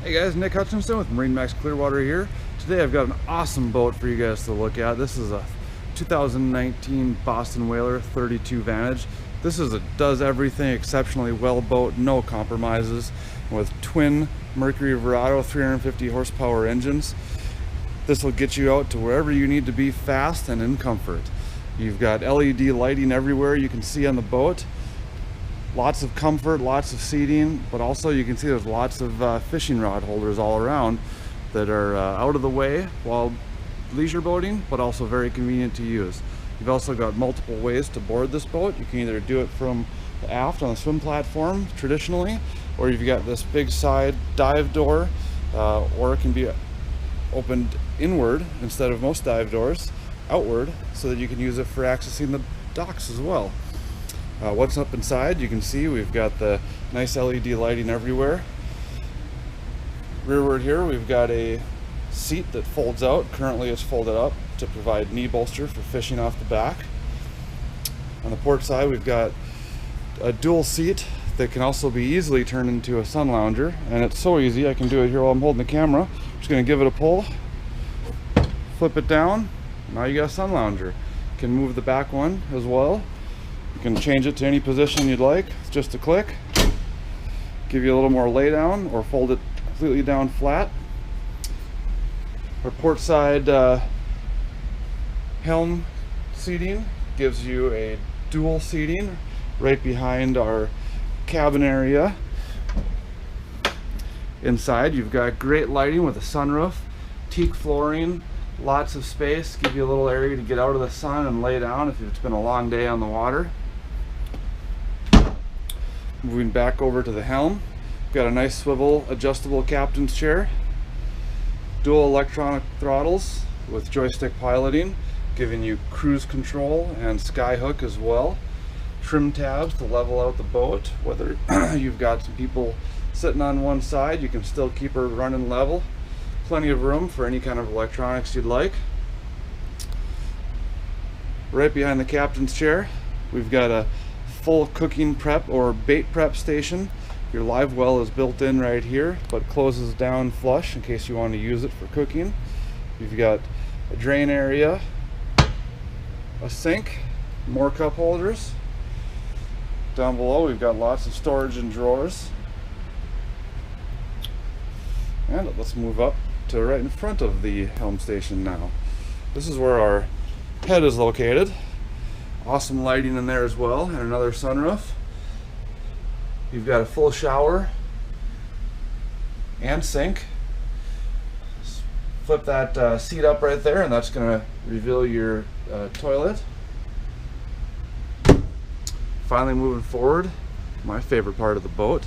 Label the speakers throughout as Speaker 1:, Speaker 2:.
Speaker 1: Hey guys, Nick Hutchinson with MarineMax Clearwater here. Today I've got an awesome boat for you guys to look at. This is a 2019 Boston Whaler 32 Vantage. This is a does everything exceptionally well boat, no compromises, with twin Mercury Verado 350 horsepower engines. This will get you out to wherever you need to be fast and in comfort. You've got LED lighting everywhere you can see on the boat. Lots of comfort, lots of seating, but also you can see there's lots of fishing rod holders all around that are out of the way while leisure boating, but also very convenient to use. You've also got multiple ways to board this boat. You can either do it from the aft on the swim platform traditionally, or you've got this big side dive door, or it can be opened inward instead of most dive doors, outward, so that you can use it for accessing the docks as well. What's up inside, you can see we've got the nice LED lighting everywhere. Rearward here we've got a seat that folds out. Currently it's folded up to provide knee bolster for fishing off the back. On the port side we've got a dual seat that can also be easily turned into a sun lounger, and it's so easy. I can do it here while I'm holding the camera. I'm just going to give it a pull, flip it down, now you got a sun lounger. You can move the back one as well. You can change it to any position you'd like. It's just a click. Give you a little more lay down, or fold it completely down flat. Our port side helm seating gives you a dual seating right behind our cabin area. Inside you've got great lighting with a sunroof, teak flooring, lots of space, give you a little area to get out of the sun and lay down if it's been a long day on the water. Moving back over to the helm, got a nice swivel adjustable captain's chair, dual electronic throttles with joystick piloting, giving you cruise control and sky hook as well. Trim tabs to level out the boat. Whether you've got some people sitting on one side, you can still keep her running level. Plenty of room for any kind of electronics you'd like. Right behind the captain's chair we've got a full cooking prep or bait prep station. Your live well is built in right here, but closes down flush in case you want to use it for cooking. You've got a drain area, a sink, more cup holders. Down below we've got lots of storage and drawers. And let's move up to right in front of the helm station now. This is where our head is located. Awesome lighting in there as well, and another sunroof. You've got a full shower and sink. Just flip that seat up right there, and that's going to reveal your toilet. Finally, moving forward, my favorite part of the boat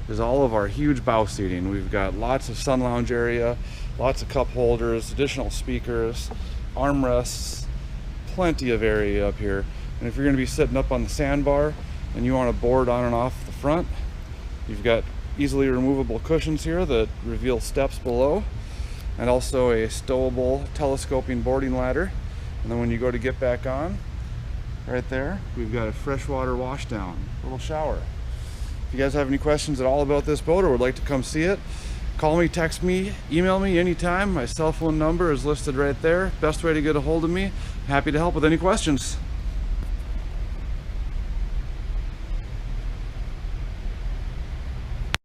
Speaker 1: is all of our huge bow seating. We've got lots of sun lounge area, lots of cup holders, additional speakers, armrests, plenty of area up here. And if you're going to be sitting up on the sandbar and you want to board on and off the front, you've got easily removable cushions here that reveal steps below, and also a stowable telescoping boarding ladder. And then when you go to get back on, right there we've got a freshwater wash down, little shower. If you guys have any questions at all about this boat or would like to come see it, call me, text me, email me anytime. My cell phone number is listed right there. Best way to get a hold of me. Happy to help with any questions.